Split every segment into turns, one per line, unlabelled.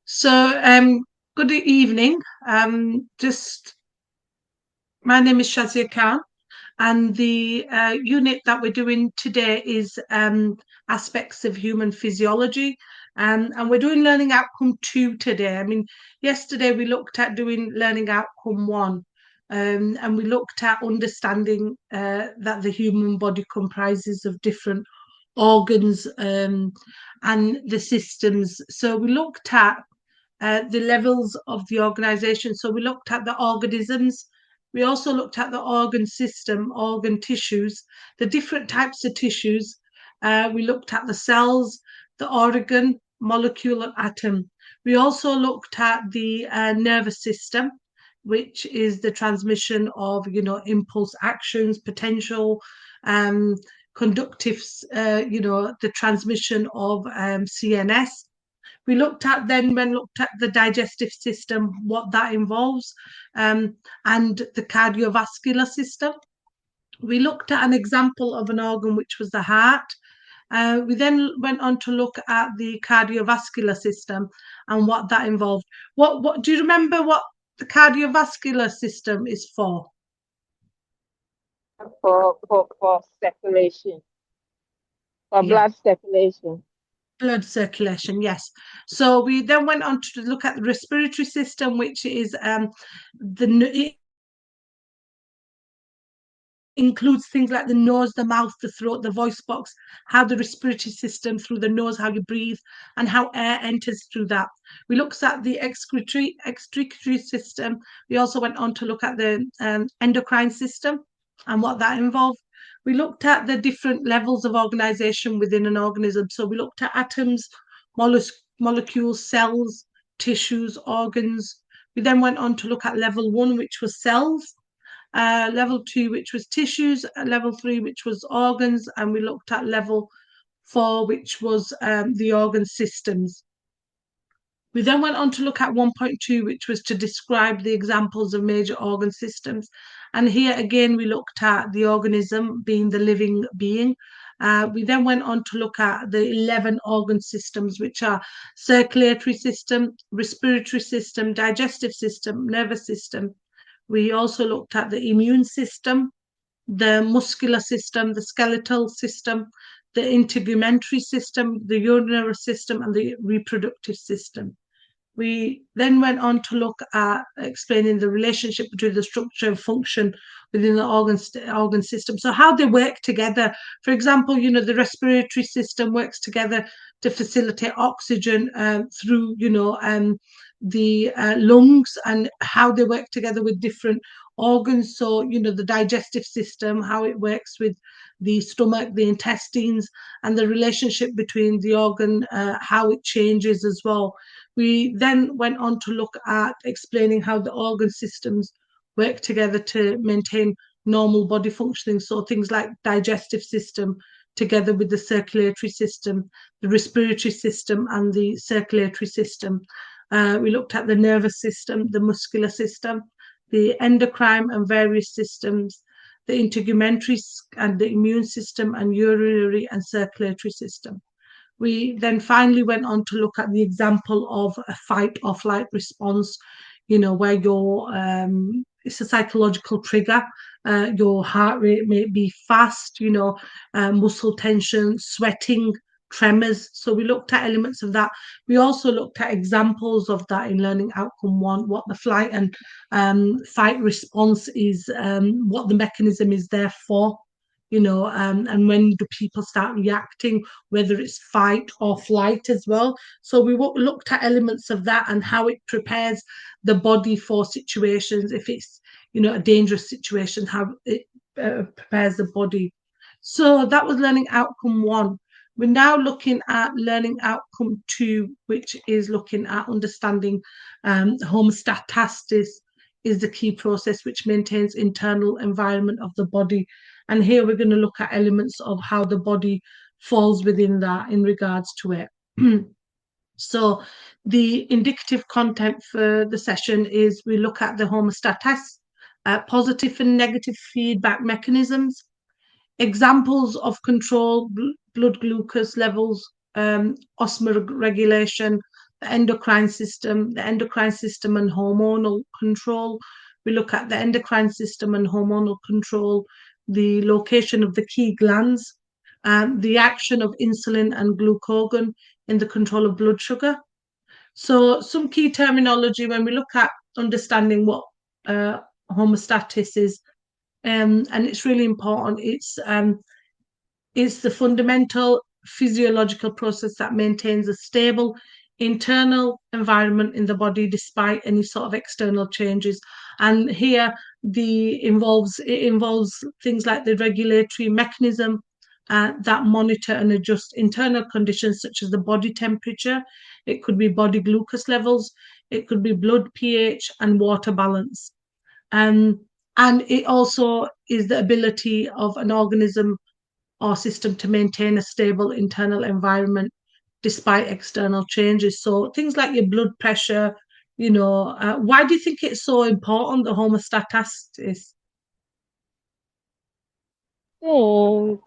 So, good evening. Just my name is Shazia Khan, and the unit that we're doing today is aspects of human physiology. And we're doing learning outcome 2 today. I mean, yesterday we looked at doing learning outcome 1, and we looked at understanding that the human body comprises of different organs and the systems. So we looked at the levels of the organization. So we looked at the organisms. We also looked at the organ system, organ tissues, the different types of tissues. We looked at the cells, the organ, molecule, and atom. We also looked at the nervous system, which is the transmission of, impulse actions, potential, um, conductive, the transmission of CNS. We looked at then when looked at the digestive system, what that involves, and the cardiovascular system. We looked at an example of an organ, which was the heart. We then went on to look at the cardiovascular system and what that involved. What do you remember what the cardiovascular system is for?
For circulation, for
Yeah,
blood circulation.
blood circulation. Yes. So we then went on to look at the respiratory system, which is the includes things like the nose, the mouth, the throat, the voice box, how the respiratory system through the nose, how you breathe, and how air enters through that. We looked at the excretory system. We also went on to look at the endocrine system and what that involved. We looked at the different levels of organization within an organism. So we looked at atoms, molecules, cells, tissues, organs. We then went on to look at level 1, which was cells, level 2, which was tissues, level 3, which was organs, and we looked at level 4, which was the organ systems. We then went on to look at 1.2, which was to describe the examples of major organ systems. And here again, we looked at the organism being the living being. We then went on to look at the 11 organ systems, which are circulatory system, respiratory system, digestive system, nervous system. We also looked at the immune system, the muscular system, the skeletal system, the integumentary system, the urinary system, and the reproductive system. We then went on to look at explaining the relationship between the structure and function within the organ system. So how they work together. For example, the respiratory system works together to facilitate oxygen through, the lungs, and how they work together with different organs. So, the digestive system, how it works with the stomach, the intestines, and the relationship between the organ, how it changes as well. We then went on to look at explaining how the organ systems work together to maintain normal body functioning. So things like digestive system together with the circulatory system, the respiratory system, and the circulatory system. We looked at the nervous system, the muscular system, the endocrine and various systems, the integumentary and the immune system, and urinary and circulatory system. We then finally went on to look at the example of a fight or flight response, where it's a psychological trigger. Your heart rate may be fast, muscle tension, sweating, tremors. So we looked at elements of that. We also looked at examples of that in learning outcome 1, what the flight and fight response is, what the mechanism is there for, and when do people start reacting, whether it's fight or flight as well. So we looked at elements of that and how it prepares the body for situations. If it's, a dangerous situation, how it prepares the body. So that was learning outcome 1. We're now looking at learning outcome 2, which is looking at understanding homeostasis is the key process which maintains internal environment of the body. And here we're going to look at elements of how the body falls within that in regards to it. So the indicative content for the session is we look at the homeostasis, positive and negative feedback mechanisms, examples of control, blood glucose levels, osmoregulation, the endocrine system and hormonal control. We look at the endocrine system and hormonal control, the location of the key glands, the action of insulin and glucagon in the control of blood sugar. So, some key terminology when we look at understanding what uh, homeostasis is, and it's really important. It's the fundamental physiological process that maintains a stable internal environment in the body despite any sort of external changes. And here it involves things like the regulatory mechanism that monitor and adjust internal conditions such as the body temperature. It could be body glucose levels, it could be blood pH and water balance. Um, and it also is the ability of an organism or system to maintain a stable internal environment despite external changes. So things like your blood pressure, why do you think it's so important, the homeostasis?
Think,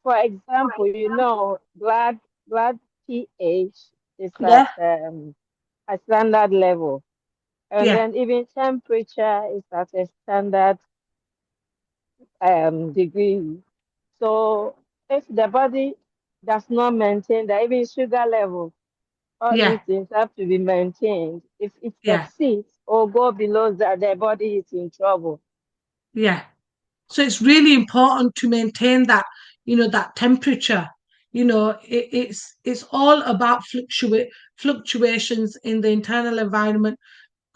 for example, blood pH is at
Yeah,
a standard level, and
yeah,
then even temperature is at a standard degree. So if the body does not maintain that, even sugar level, all
yeah,
these things have to be maintained. If it
yeah,
exceeds or go below that, the body is in trouble.
yeah. So it's really important to maintain that, that temperature. It's all about fluctuations in the internal environment,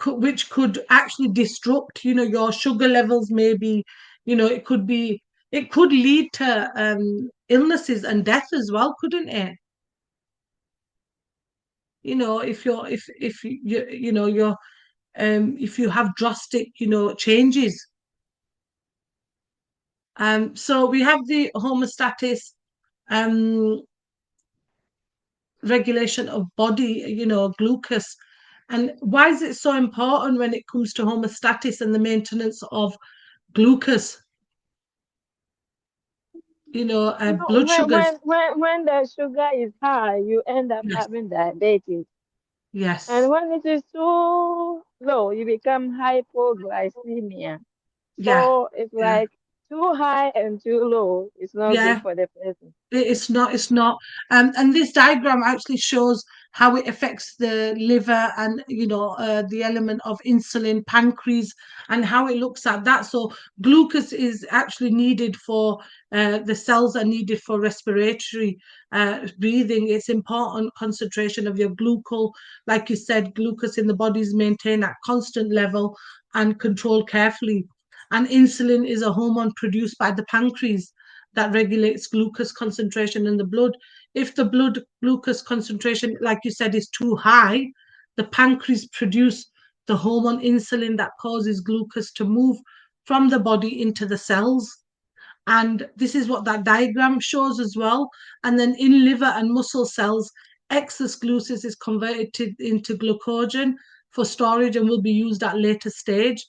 which could actually disrupt, your sugar levels. Maybe, it could lead to illnesses and death as well, couldn't it? If you're if you have drastic, changes. So we have the homeostasis, um, regulation of body, glucose. And why is it so important when it comes to homeostasis and the maintenance of glucose,
No,
blood sugars?
when the sugar is high, you end up
Yes,
having diabetes. And
yes,
when it is too low, you become hypoglycemia.
yeah,
So it's
yeah,
like too high and too low. It's not good
yeah.
for the person.
It's not. And this diagram actually shows how it affects the liver and, the element of insulin, pancreas, and how it looks at that. So glucose is actually needed for, the cells are needed for respiratory breathing. It's important concentration of your glucose. Like you said, glucose in the body is maintained at constant level and controlled carefully. And insulin is a hormone produced by the pancreas that regulates glucose concentration in the blood. If the blood glucose concentration, like you said, is too high, the pancreas produce the hormone insulin that causes glucose to move from the body into the cells. And this is what that diagram shows as well. And then in liver and muscle cells, excess glucose is converted into glucogen for storage and will be used at later stage.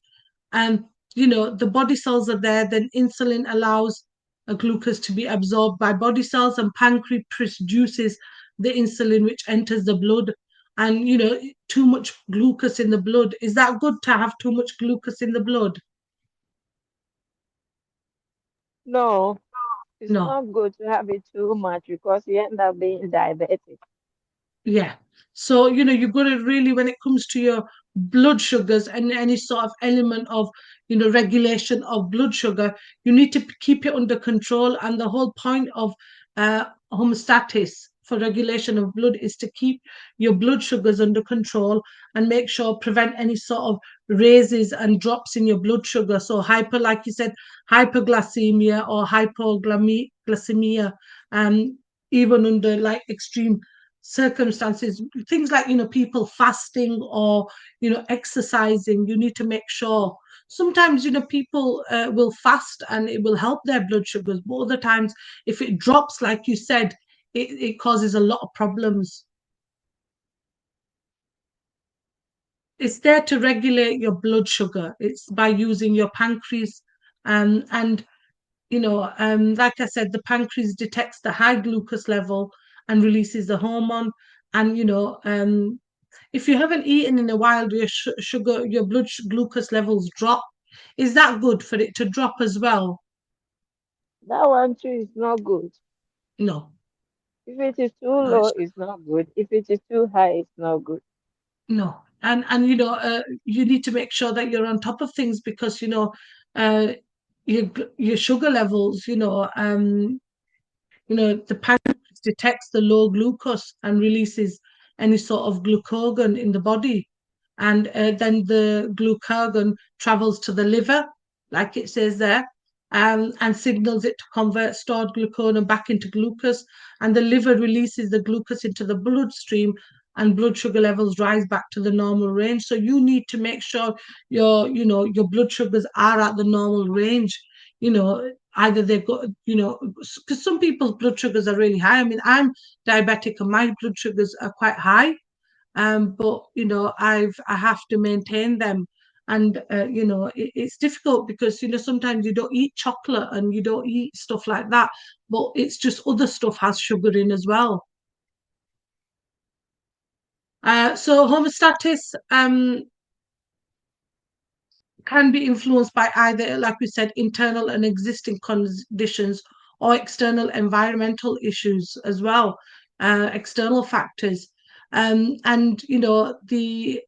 And, the body cells are there, then insulin allows a glucose to be absorbed by body cells, and pancreas produces the insulin which enters the blood. And, too much glucose in the blood. Is that good to have too much glucose in the blood?
No, it's
No.
not good to have it too much because you end up being diabetic.
Yeah. So, you've got to really, when it comes to your blood sugars and any sort of element of, regulation of blood sugar, you need to keep it under control. And the whole point of homeostasis for regulation of blood is to keep your blood sugars under control and make sure prevent any sort of raises and drops in your blood sugar. So like you said, hyperglycemia or hypoglycemia, even under like extreme circumstances, things like, people fasting or, exercising. You need to make sure. Sometimes, people will fast and it will help their blood sugars, but other times if it drops, like you said, it causes a lot of problems. It's there to regulate your blood sugar. It's by using your pancreas, and like I said, the pancreas detects the high glucose level and releases the hormone. And if you haven't eaten in a while, your sugar, your glucose levels drop. Is that good for it to drop as well?
That one too is not good.
No,
If it is too
no,
low, it's not good. If it is too high, it's not good.
no. And you need to make sure that you're on top of things because uh, your sugar levels, the pancreas detects the low glucose and releases any sort of glucagon in the body. And then the glucagon travels to the liver, like it says there, and signals it to convert stored glucagon back into glucose. And the liver releases the glucose into the bloodstream, and blood sugar levels rise back to the normal range. So you need to make sure your blood sugars are at the normal range. Either they've got, because some people's blood sugars are really high. I mean, I'm diabetic and my blood sugars are quite high, but I have to maintain them. And it's difficult because sometimes you don't eat chocolate and you don't eat stuff like that, but it's just other stuff has sugar in as well. So homeostasis can be influenced by either, like we said, internal and existing conditions or external environmental issues as well, external factors. And the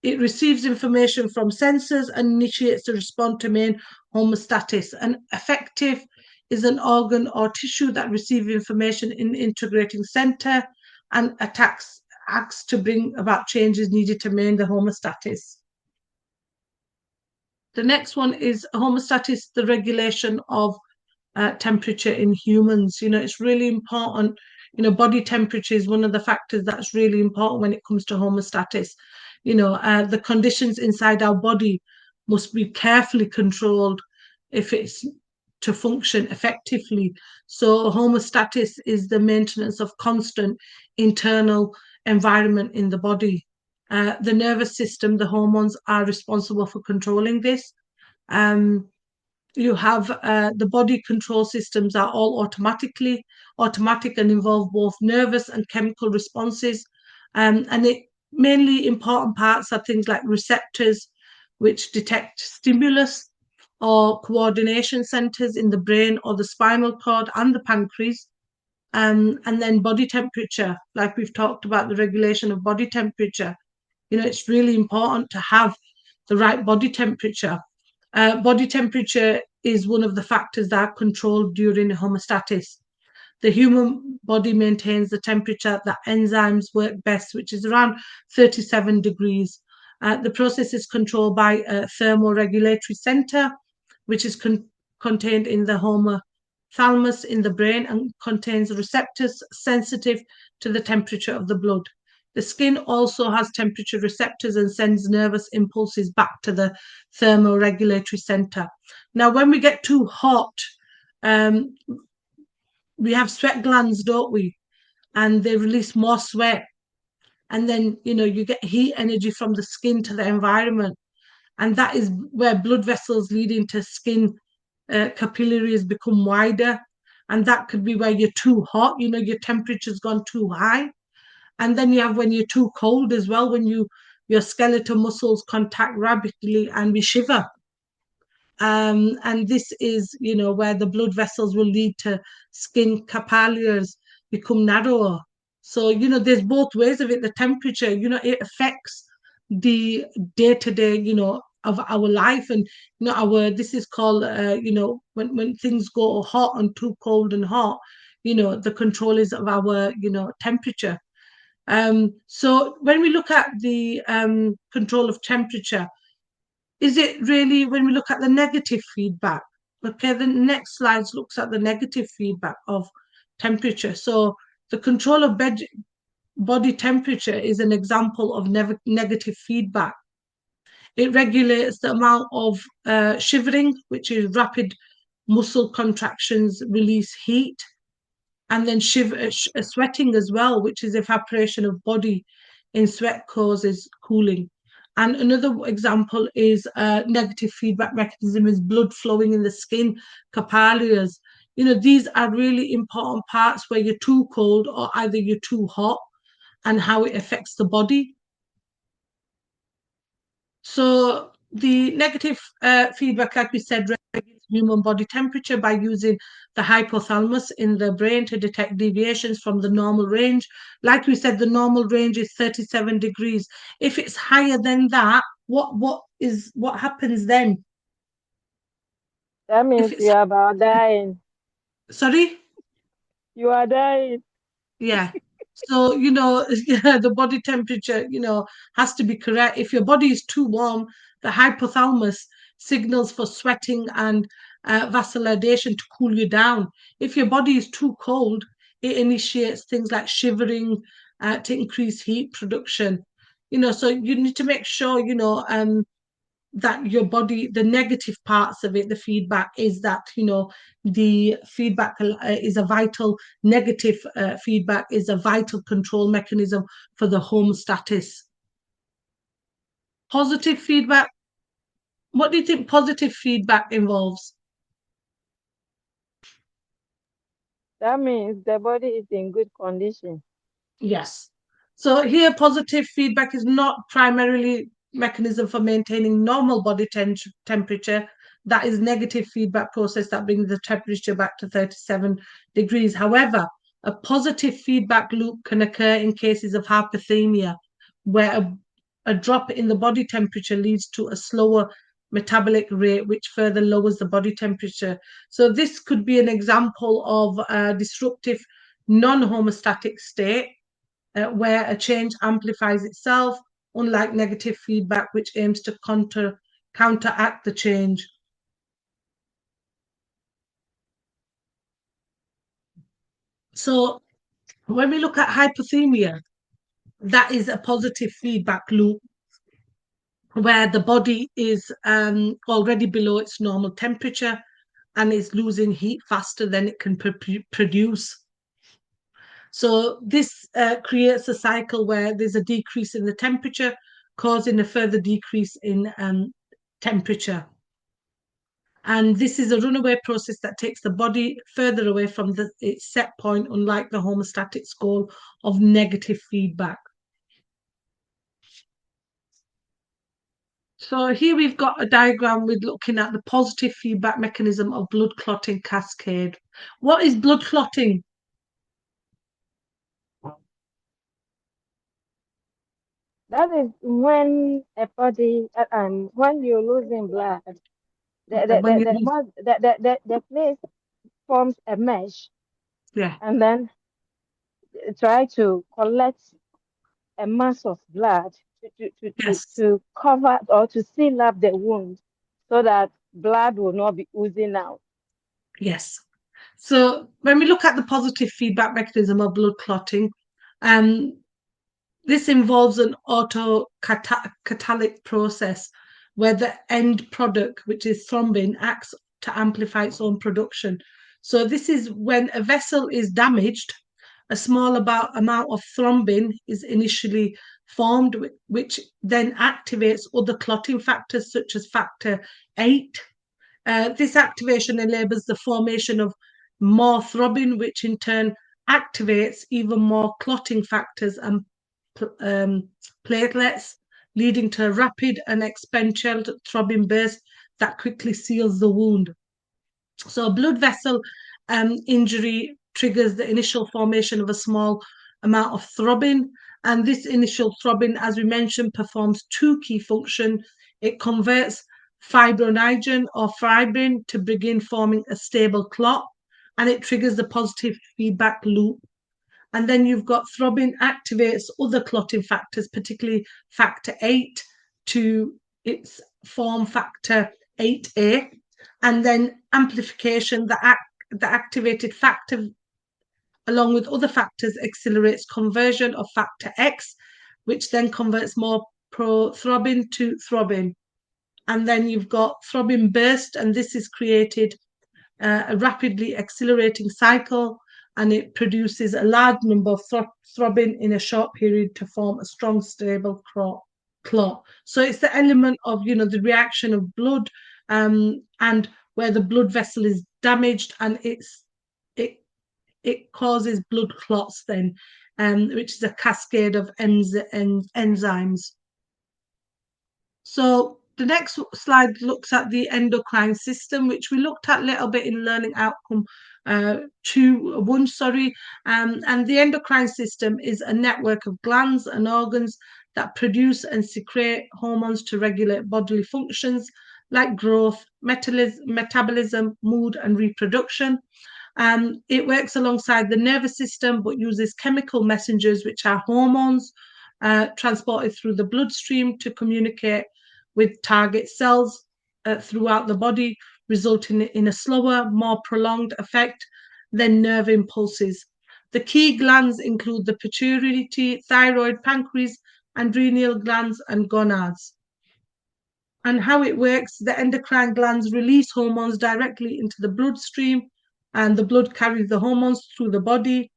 it receives information from sensors and initiates the response to main homeostasis. And affective is an organ or tissue that receives information in integrating center and acts to bring about changes needed to maintain the homeostasis. The next one is homeostasis, the regulation of temperature in humans. It's really important. Body temperature is one of the factors that's really important when it comes to homeostasis. The conditions inside our body must be carefully controlled if it's to function effectively. So homeostasis is the maintenance of constant internal environment in the body. The nervous system, the hormones are responsible for controlling this. Um, you have the body control systems are all automatic and involve both nervous and chemical responses. And it mainly important parts are things like receptors, which detect stimulus, or coordination centers in the brain or the spinal cord and the pancreas. And then body temperature, like we've talked about the regulation of body temperature. It's really important to have the right body temperature. Body temperature is one of the factors that are controlled during homeostasis. The human body maintains the temperature that enzymes work best, which is around 37 degrees. The process is controlled by a thermoregulatory center, which is contained in the hypothalamus in the brain and contains receptors sensitive to the temperature of the blood. The skin also has temperature receptors and sends nervous impulses back to the thermoregulatory center. Now, when we get too hot, um, we have sweat glands, don't we? And they release more sweat. And then, you get heat energy from the skin to the environment. And that is where blood vessels leading to skin capillaries become wider. And that could be where you're too hot, your temperature's gone too high. And then you have when you're too cold as well, when your skeletal muscles contract rapidly and we shiver. And this is, where the blood vessels will lead to skin capillaries become narrower. So, there's both ways of it. The temperature, it affects the day to day, of our life. And, this is called, when things go hot and too cold and hot, the control is of our, temperature. So when we look at the control of temperature, is it really when we look at the negative feedback? Okay, the next slide looks at the negative feedback of temperature. So the control of body temperature is an example of negative feedback. It regulates the amount of shivering, which is rapid muscle contractions release heat, and then sweating as well, which is evaporation of body in sweat causes cooling. And another example is negative feedback mechanism is blood flowing in the skin capillaries. These are really important parts where you're too cold or either you're too hot. and how it affects the body. So the negative feedback, like we said, regulates human body temperature by using the hypothalamus in the brain to detect deviations from the normal range. Like we said, the normal range is 37 degrees. If it's higher than that, what happens then?
That
If
means
it's
you are about dying.
sorry?
You are dying.
Yeah. So, yeah, the body temperature, has to be correct. If your body is too warm, the hypothalamus signals for sweating and vasodilation to cool you down. If your body is too cold, it initiates things like shivering to increase heat production. So you need to make sure, that your body, the negative parts of it, the feedback is that, the feedback is a vital, negative feedback is a vital control mechanism for the homeostasis. Positive feedback, what do you think positive feedback involves?
That means the body is in good condition.
Yes. So here, positive feedback is not primarily mechanism for maintaining normal body temperature. That is negative feedback process that brings the temperature back to 37 degrees. However, a positive feedback loop can occur in cases of hypothermia, where a drop in the body temperature leads to a slower metabolic rate, which further lowers the body temperature. So this could be an example of a disruptive non-homeostatic state where a change amplifies itself, unlike negative feedback, which aims to counteract the change. So when we look at hypothermia, that is a positive feedback loop where the body is already below its normal temperature and is losing heat faster than it can produce. So this creates a cycle where there's a decrease in the temperature, causing a further decrease in temperature. And this is a runaway process that takes the body further away from its set point, unlike the homeostatic goal of negative feedback. So here we've got a diagram with looking at the positive feedback mechanism of blood clotting cascade. What is blood clotting?
That is when a body, when you're losing blood,
When you lose,
the place forms a mesh
yeah,
and then try to collect a mass of blood
yes,
to cover or to seal up the wound so that blood will not be oozing out.
yes. So when we look at the positive feedback mechanism of blood clotting, um, this involves an autocatalytic process where the end product, which is thrombin, acts to amplify its own production. So this is when a vessel is damaged, a small amount of thrombin is initially formed, which then activates other clotting factors such as factor 8. This activation enables the formation of more thrombin, which in turn activates even more clotting factors and um, platelets, leading to a rapid and exponential thrombin burst that quickly seals the wound. So, a blood vessel injury triggers the initial formation of a small amount of thrombin. And this initial thrombin, as we mentioned, performs two key functions. It converts fibrinogen or fibrin to begin forming a stable clot, and it triggers the positive feedback loop. And then you've got thrombin activates other clotting factors, particularly factor 8 to its form factor 8A. And then amplification, the activated factor, along with other factors, accelerates conversion of factor X, which then converts more prothrombin to thrombin. And then you've got thrombin burst, and this is created a rapidly accelerating cycle, and it produces a large number of thrombin in a short period to form a strong, stable clot. So it's the element of, the reaction of blood, and where the blood vessel is damaged, and it it causes blood clots then, which is a cascade of enzymes. So the next slide looks at the endocrine system, which we looked at a little bit in learning outcome 2.1, sorry. And the endocrine system is a network of glands and organs that produce and secrete hormones to regulate bodily functions like growth, metabolism, mood, and reproduction. It works alongside the nervous system, but uses chemical messengers, which are hormones, transported through the bloodstream to communicate with target cells throughout the body, resulting in a slower, more prolonged effect than nerve impulses. The key glands include the pituitary, thyroid, pancreas, adrenal glands, and gonads. And how it works, the endocrine glands release hormones directly into the bloodstream, and the blood carries the hormones through the body,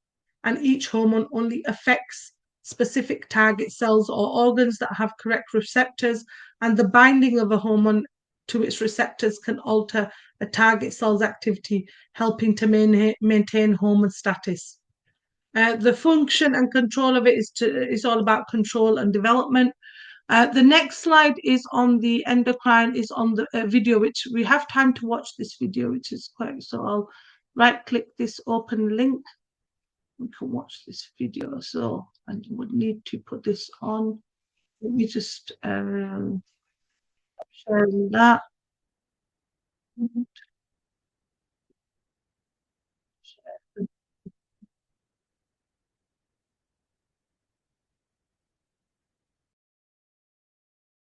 and each hormone only affects specific target cells or organs that have correct receptors, and the binding of a hormone to its receptors can alter a target cell's activity, helping to maintain hormone status. The function and control of it is all about control and development. The next slide is on the endocrine, is on the video, which we have time to watch this video, which is quite, so I'll right click this open link. We can watch this video. So I would need to put this on. Let me just share that.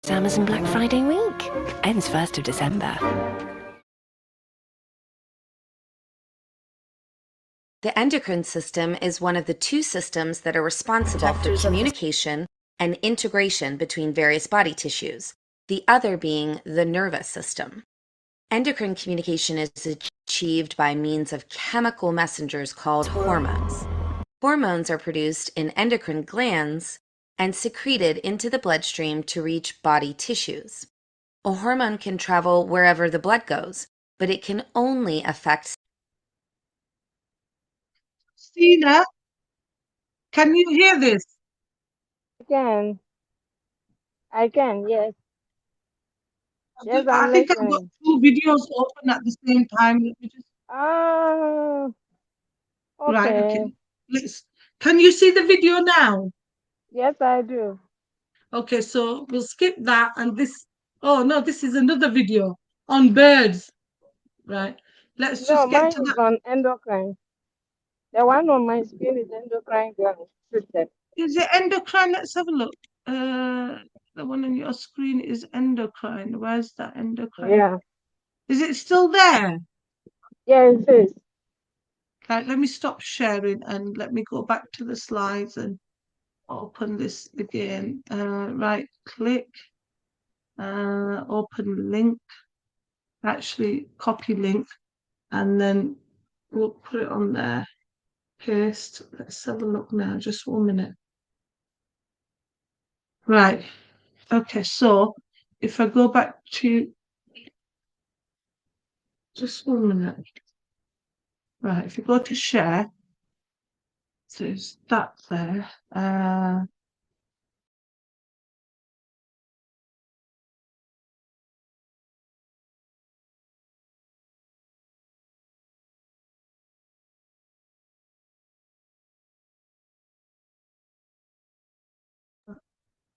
Amazon Black Friday week. Ends 1st of December.
The endocrine system is one of the two systems that are responsible for communication and integration between various body tissues, the other being the nervous system. Endocrine communication is achieved by means of chemical messengers called hormones. Hormones are produced in endocrine glands and secreted into the bloodstream to reach body tissues. A hormone can travel wherever the blood goes, but it can only affect.
Stina, can you hear this?
I can, yes. Yes,
I
I'm
think I've got
listening.
two videos open at the same time. Let me just,
Ah,
right,
okay.
okay. Can you see the video now?
Yes, I do.
Okay, so we'll skip that and this. Oh no, this is another video on birds. Right. Let's
No,
just get
mine
to
is
that.
on endocrine. The one on my screen is endocrine gland system.
Is it endocrine? Let's have a look. The one on your screen is endocrine. Where's that endocrine?
Yeah.
Is it still there?
Yeah, it is.
Right, let me stop sharing and let me go back to the slides and open this again. Right click, open link, actually copy link, and then we'll put it on there. Paste. Let's have a look now, just 1 minute. Right. Okay, so if I go back to just 1 minute. Right, if you go to share, so it's that there.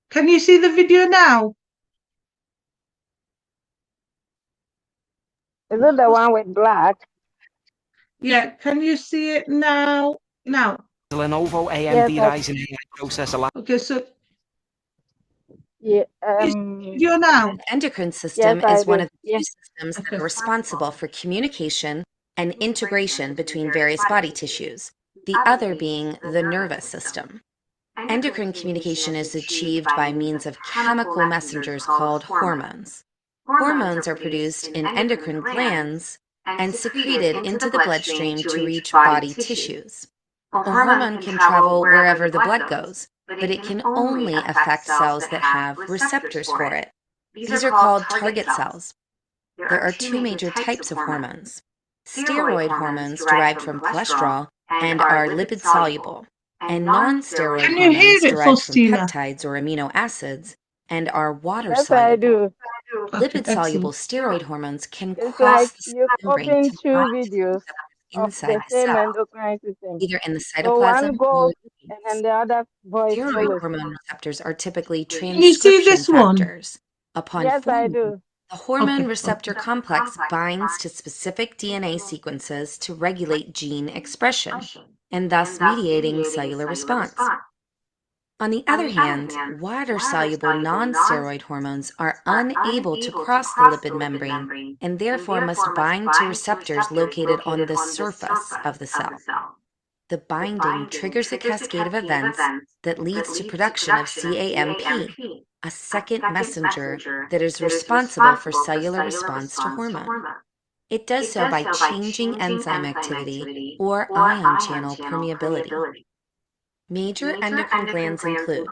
Can you see the video now?
Is it the one with black?
Yeah, can you see it now? Now.
Lenovo
Yes,
AMD Ryzen AI processor.
Okay, so
yeah,
you see the video now?
The endocrine system
yes, I
is one
do.
of the two systems that
Okay.
are responsible for communication and integration between various body tissues, the other being the nervous system. Endocrine communication is achieved by means of chemical messengers called hormones. Hormones are produced in endocrine glands and secreted into the bloodstream to reach body tissues. A hormone can travel wherever the blood goes, but it can only affect cells that have receptors for it. These are called target cells. There are two major types of hormones: steroid hormones derived from cholesterol and are lipid soluble, and non-steroid
Can you hear
hormones
it,
derived from
Faustina?
peptides or amino acids and are water
Yes, I
soluble.
do.
Okay,
Lipid-soluble
excellent.
steroid hormones can
It's like
cross the cell
you've
membrane
opened
to
two
bind to the
videos
receptors
of
inside
the
the
same
cell,
endocrine system.
either in the
So one
cytoplasm or
goes
the
and
rings.
then the other voice
Steroid
follows.
hormone receptors are typically
Can you see
transcription
this one?
factors. Upon
Yes, I
forming,
do.
the hormone
Okay,
receptor
okay.
complex binds to specific DNA sequences to regulate gene expression, and thus mediating cellular response. On the other hand, water-soluble non-steroid hormones are unable to cross the lipid membrane and therefore must bind to receptors located on the surface of the cell. The binding triggers a cascade of events that leads to production of CAMP, a second messenger that is responsible for cellular response to hormone. It does so by changing enzyme activity or ion channel permeability. Major endocrine glands include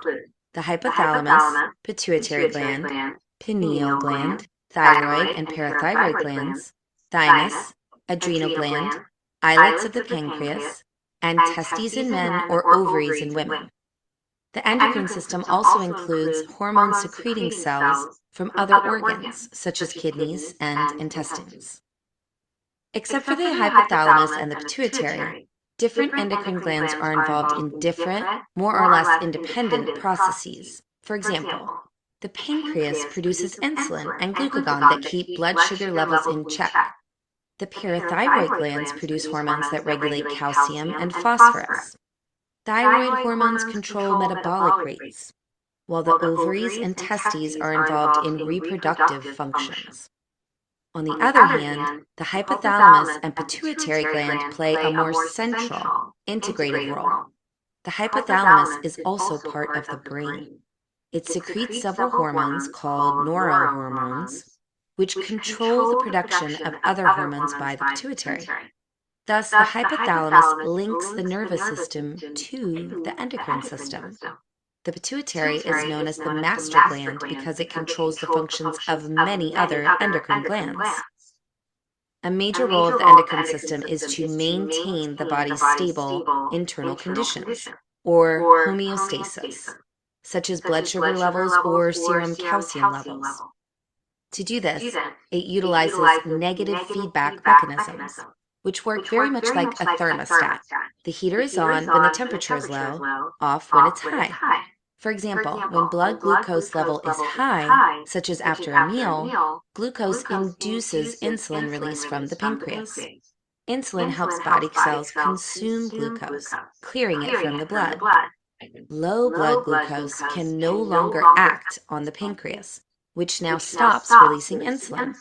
the hypothalamus, pituitary gland, pineal gland, thyroid and parathyroid glands, thymus, adrenal gland, islets of the pancreas, and testes in men or ovaries in women. The endocrine system also includes hormone-secreting cells from other organs, such as kidneys and intestines. Except for the hypothalamus and the pituitary, different endocrine glands are involved in different, more or less independent processes. For example, the pancreas produces insulin and glucagon that keep blood sugar levels in check. The parathyroid glands produce hormones that regulate calcium and phosphorus. Thyroid hormones control metabolic rates, while the ovaries and testes are involved in reproductive functions. On the other hand, the hypothalamus and pituitary gland play a more central, integrative role. The hypothalamus is also part of the brain. It secretes several hormones called neurohormones, which control the production of other hormones by the pituitary. Thus, the hypothalamus links the nervous system to the endocrine system. The pituitary is known as the master gland because it controls the functions of many other endocrine glands. A major role of the endocrine system is to maintain the body's stable internal conditions, or homeostasis, such as blood sugar levels or serum calcium levels. To do this, it utilizes negative feedback mechanisms, which work very much like a thermostat. The heater is on when the temperature is low, off when it's high. For example, when blood glucose level is high, such as after a meal, glucose induces insulin release from the pancreas. Insulin helps body cells consume glucose, clearing it from the blood. Low blood glucose can no longer act on the pancreas, which now stops releasing insulin.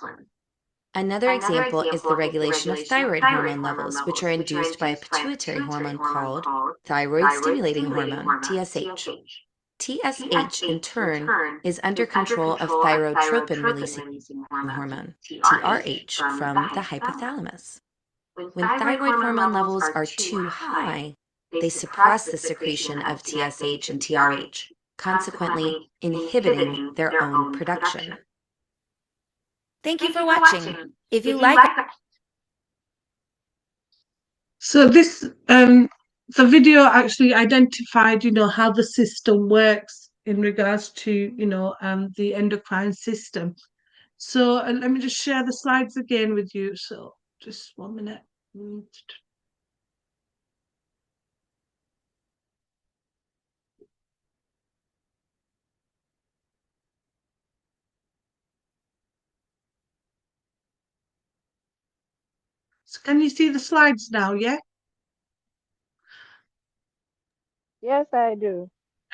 Another example is the regulation of thyroid hormone levels, which are induced by a pituitary hormone called thyroid stimulating hormone, TSH. TSH, in turn, is under control of thyrotropin releasing hormone, TRH, from the hypothalamus. When thyroid hormone levels are too high, they suppress the secretion of TSH and TRH, consequently inhibiting their own production. Thank you for watching. If you like
So this the video actually identified, how the system works in regards to, the endocrine system. So let me just share the slides again with you. So just 1 minute. So can you see the slides now? Yeah.
Yes, I do.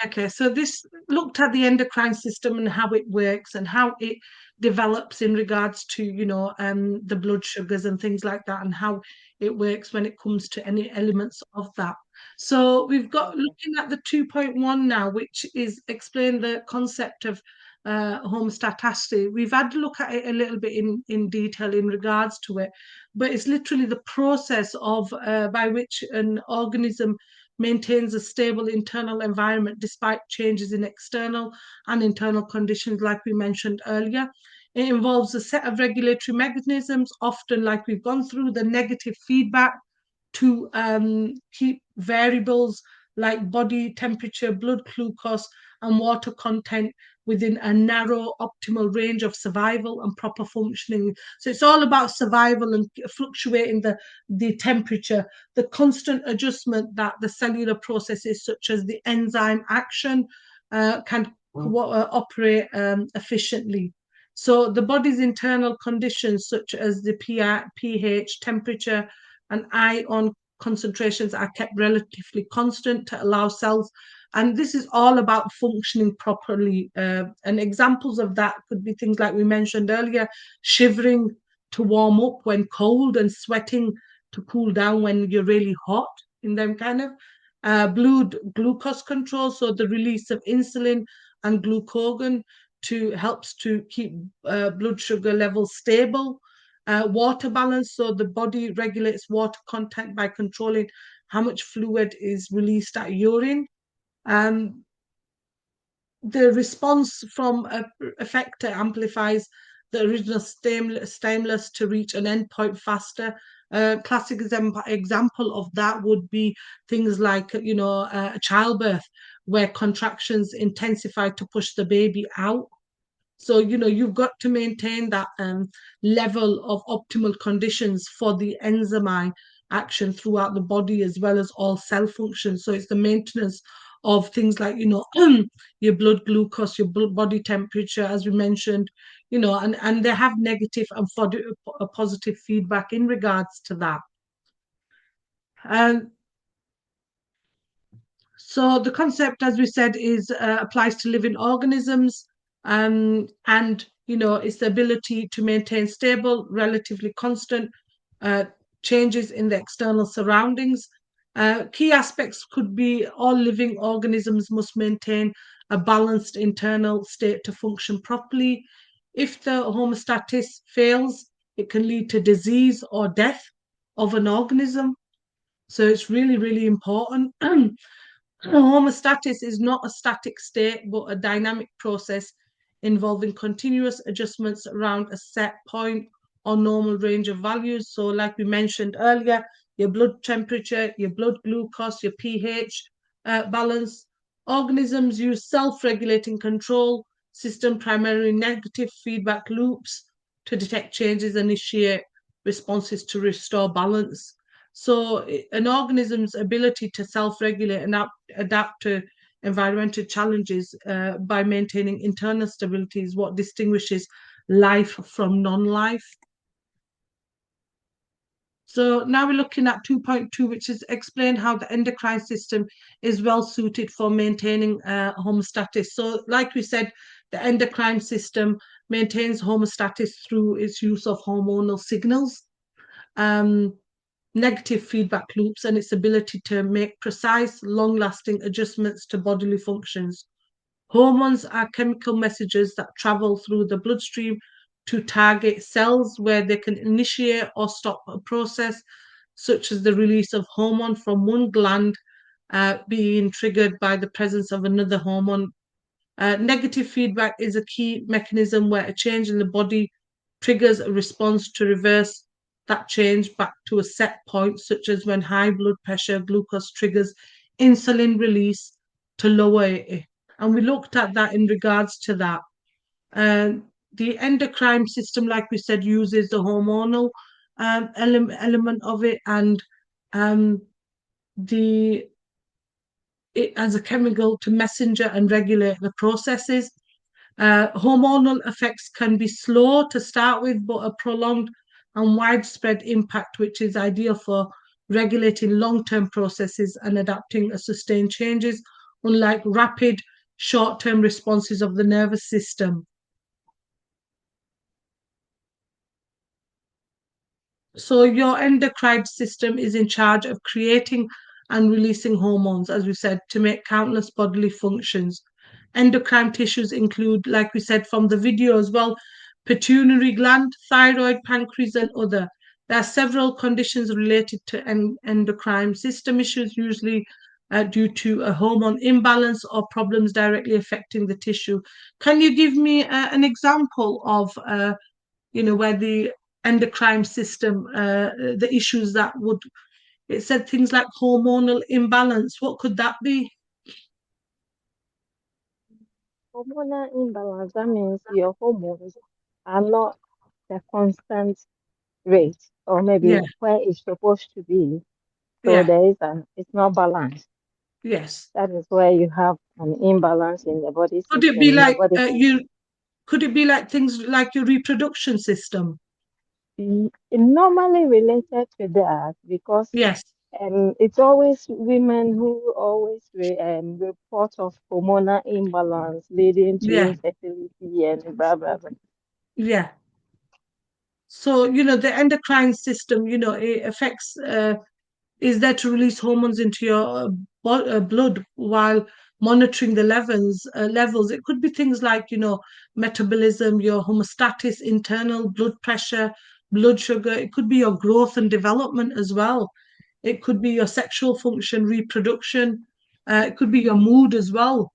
Okay, so this looked at the endocrine system and how it works and how it develops in regards to, the blood sugars and things like that, and how it works when it comes to any elements of that. So we've got looking at the 2.1 now, which is explain the concept of homeostasis. We've had to look at it a little bit in detail in regards to it, but it's literally the process of by which an organism maintains a stable internal environment despite changes in external and internal conditions, like we mentioned earlier. It involves a set of regulatory mechanisms, often like we've gone through, the negative feedback to keep variables like body temperature, blood glucose, and water content within a narrow optimal range of survival and proper functioning. So it's all about survival and fluctuating the temperature, the constant adjustment that the cellular processes such as the enzyme action can operate efficiently. So the body's internal conditions such as the pH, temperature, and ion concentrations are kept relatively constant to allow cells, and this is all about functioning properly. And examples of that could be things like we mentioned earlier, shivering to warm up when cold and sweating to cool down when you're really hot in them kind of blood glucose control, so the release of insulin and glucagon to helps to keep blood sugar levels stable. Water balance, so the body regulates water content by controlling how much fluid is released at urine. Um, the response from a effector amplifies the original stimulus to reach an endpoint faster. A classic example of that would be things like, childbirth, where contractions intensify to push the baby out. So, you've got to maintain that level of optimal conditions for the enzyme action throughout the body as well as all cell functions. So it's the maintenance of things like, your blood glucose, your body temperature, as we mentioned, and they have negative and positive feedback in regards to that. And so the concept, as we said, is applies to living organisms, and it's the ability to maintain stable, relatively constant changes in the external surroundings. Key aspects could be all living organisms must maintain a balanced internal state to function properly. If the homeostasis fails, it can lead to disease or death of an organism. So it's really, really important. Homeostasis is not a static state, but a dynamic process involving continuous adjustments around a set point or normal range of values. So, like we mentioned earlier, your blood temperature, your blood glucose, your pH balance. Organisms use self-regulating control system, primarily negative feedback loops, to detect changes and initiate responses to restore balance. So an organism's ability to self-regulate and adapt to environmental challenges by maintaining internal stability is what distinguishes life from non-life. So now we're looking at 2.2, which is explain how the endocrine system is well suited for maintaining homeostasis. So like we said, the endocrine system maintains homeostasis through its use of hormonal signals, negative feedback loops, and its ability to make precise, long-lasting adjustments to bodily functions. Hormones are chemical messages that travel through the bloodstream to target cells where they can initiate or stop a process, such as the release of hormone from one gland being triggered by the presence of another hormone. Negative feedback is a key mechanism where a change in the body triggers a response to reverse that change back to a set point, such as when high blood pressure glucose triggers insulin release to lower it. And we looked at that in regards to that. The endocrine system, like we said, uses the hormonal element of it, and it as a chemical to messenger and regulate the processes. Hormonal effects can be slow to start with, but a prolonged and widespread impact, which is ideal for regulating long-term processes and adapting a sustained changes, unlike rapid short-term responses of the nervous system. So your endocrine system is in charge of creating and releasing hormones, as we said, to make countless bodily functions. Endocrine tissues include, like we said from the video as well, pituitary gland, thyroid, pancreas, and other. There are several conditions related to endocrine system issues, usually due to a hormone imbalance or problems directly affecting the tissue. Can you give me an example of, where the endocrine system, the issues that would, It said things like hormonal imbalance. What could that be?
Hormonal imbalance, that means your hormones are not the constant rate or maybe
Yeah,
where it's supposed to be. So
yeah,
there is it's not balanced.
yes.
That is where you have an imbalance in the body
Could it
system,
be
in the
like
body
you?
function.
Could it be like things like your reproduction system?
Normally related to that because
Yes,
it's always women who always report of hormonal imbalance leading to
yeah,
infertility and blah blah blah.
yeah. So, the endocrine system, it affects, is there to release hormones into your blood while monitoring the levels. It could be things like, metabolism, your homeostasis, internal blood pressure, blood sugar. It could be your growth and development as well. It could be your sexual function, reproduction. It could be your mood as well.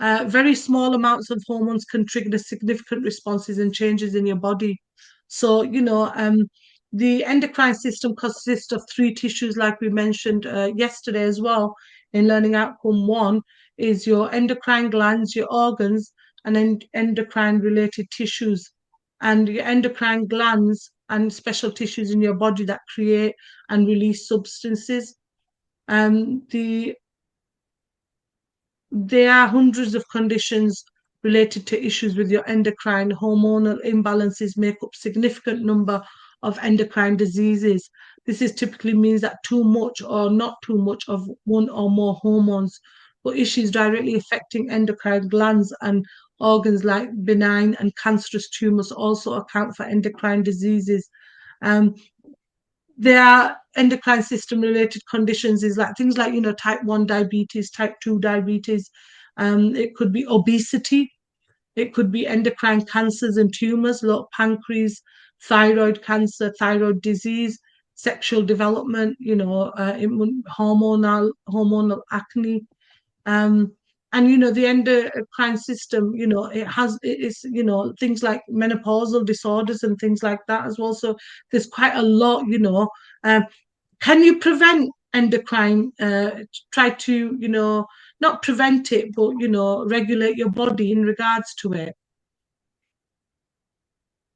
Very small amounts of hormones can trigger significant responses and changes in your body. So, the endocrine system consists of three tissues, like we mentioned yesterday as well in Learning Outcome 1, is your endocrine glands, your organs, and then endocrine related tissues. And your endocrine glands and special tissues in your body that create and release substances. The There are hundreds of conditions related to issues with your endocrine. Hormonal imbalances make up significant number of endocrine diseases. This is typically means that too much or not too much of one or more hormones, but issues directly affecting endocrine glands and organs like benign and cancerous tumors also account for endocrine diseases. Um, there are endocrine system related conditions is like things like type 1 diabetes, type 2 diabetes. It could be obesity, it could be endocrine cancers and tumors like pancreas, thyroid cancer, thyroid disease, sexual development, hormonal acne. um, and the endocrine system, it is things like menopausal disorders and things like that as well. So there's quite a lot. um, can you prevent endocrine, try to, not prevent it, but, regulate your body in regards to it?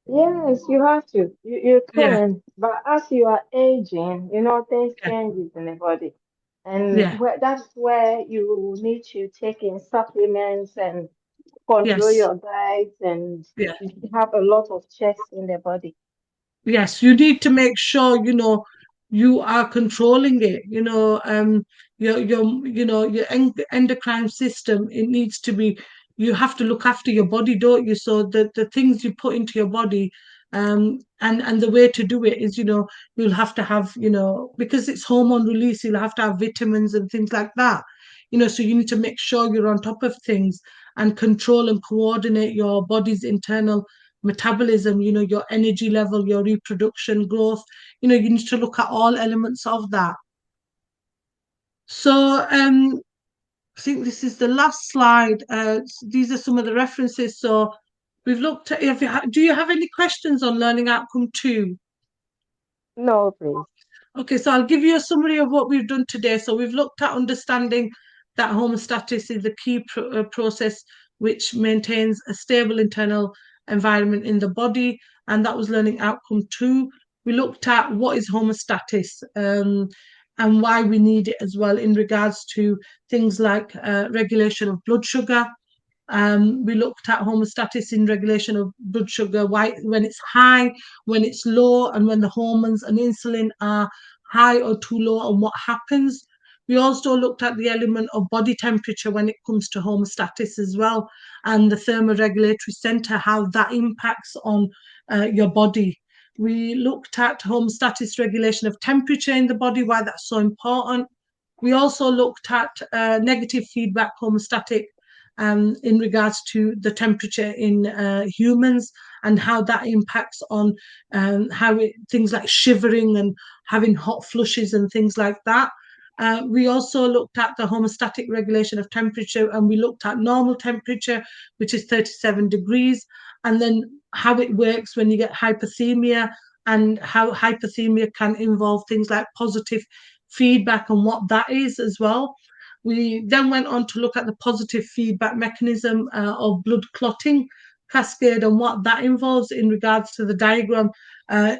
Yes, you have to. You
Yeah,
can. But as you are aging, things
yeah,
changes in the body. And
yeah,
that's where you need to take in supplements and control
yes,
your diet and
yeah.
you have a lot of checks in the body.
Yes, you need to make sure, you are controlling it. Your endocrine system, it needs to be, you have to look after your body, don't you? So the things you put into your body, and the way to do it is, you'll have to have, because it's hormone release, you'll have to have vitamins and things like that. So you need to make sure you're on top of things and control and coordinate your body's internal metabolism, your energy level, your reproduction, growth. You need to look at all elements of that. So I think this is the last slide. These are some of the references. So we've looked at, do you have any questions on Learning Outcome 2?
No, please.
Okay, so I'll give you a summary of what we've done today. So we've looked at understanding that homeostasis is the key process which maintains a stable internal environment in the body, and that was Learning Outcome 2. We looked at what is homeostasis, and why we need it as well in regards to things like regulation of blood sugar. We looked at homeostasis in regulation of blood sugar, why, when it's high, when it's low, and when the hormones and insulin are high or too low, and what happens. We also looked at the element of body temperature when it comes to homeostasis as well, and the thermoregulatory center, how that impacts on your body. We looked at homeostasis regulation of temperature in the body, why that's so important. We also looked at negative feedback homeostatic, in regards to the temperature in humans and how that impacts on things like shivering and having hot flushes and things like that. We also looked at the homeostatic regulation of temperature, and we looked at normal temperature, which is 37 degrees, and then how it works when you get hypothermia, and how hypothermia can involve things like positive feedback and what that is as well. We then went on to look at the positive feedback mechanism of blood clotting cascade and what that involves in regards to the diagram, that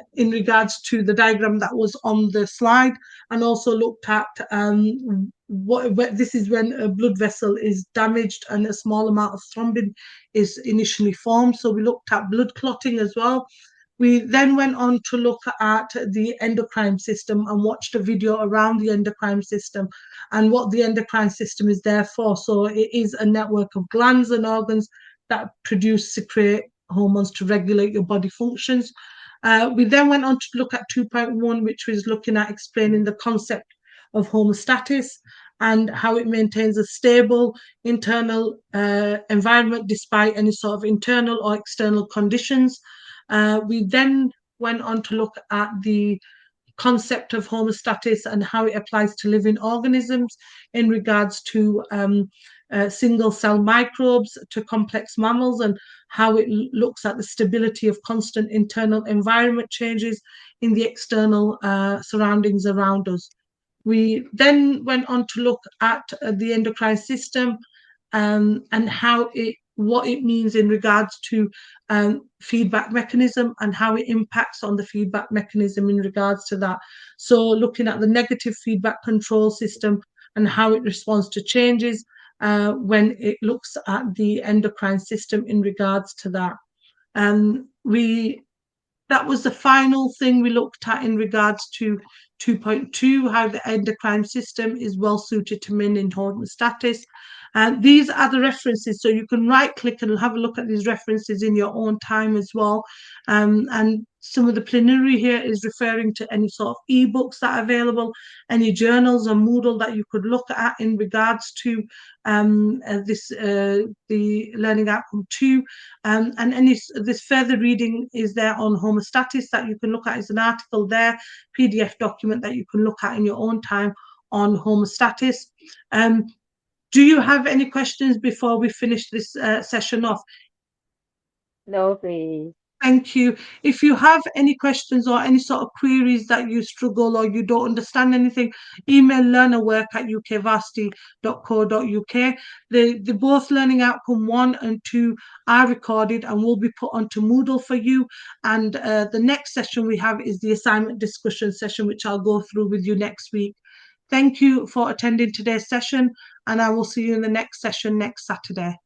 was on the slide, and also looked at what this is when a blood vessel is damaged and a small amount of thrombin is initially formed. So we looked at blood clotting as well. We then went on to look at the endocrine system and watched a video around the endocrine system and what the endocrine system is there for. So it is a network of glands and organs that secrete hormones to regulate your body functions. We then went on to look at 2.1, which was looking at explaining the concept of homeostasis and how it maintains a stable internal environment despite any sort of internal or external conditions. We then went on to look at the concept of homeostasis and how it applies to living organisms in regards to single cell microbes to complex mammals, and how it looks at the stability of constant internal environment changes in the external surroundings around us. We then went on to look at the endocrine system and what it means in regards to feedback mechanism and how it impacts on the feedback mechanism in regards to that. So looking at the negative feedback control system and how it responds to changes when it looks at the endocrine system in regards to that. That was the final thing we looked at in regards to 2.2, how the endocrine system is well suited to maintaining homeostasis. And these are the references, so you can right click and have a look at these references in your own time as well. And some of the plenary here is referring to any sort of ebooks that are available, any journals or Moodle that you could look at in regards to the learning outcome 2. And this further reading is there on homeostasis that you can look at. It's an article there, PDF document that you can look at in your own time on homeostasis. Do you have any questions before we finish this session off?
No, please.
Thank you. If you have any questions or any sort of queries that you struggle or you don't understand anything, email learnerwork@ukvarsity.co.uk. The both learning outcome 1 and 2 are recorded and will be put onto Moodle for you. And the next session we have is the assignment discussion session, which I'll go through with you next week. Thank you for attending today's session, and I will see you in the next session next Saturday.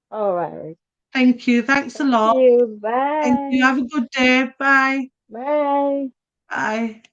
All right.
Thank you. Thanks a lot.
Thank you. Bye.
Thank you. Have a good day. Bye.
Bye.
Bye.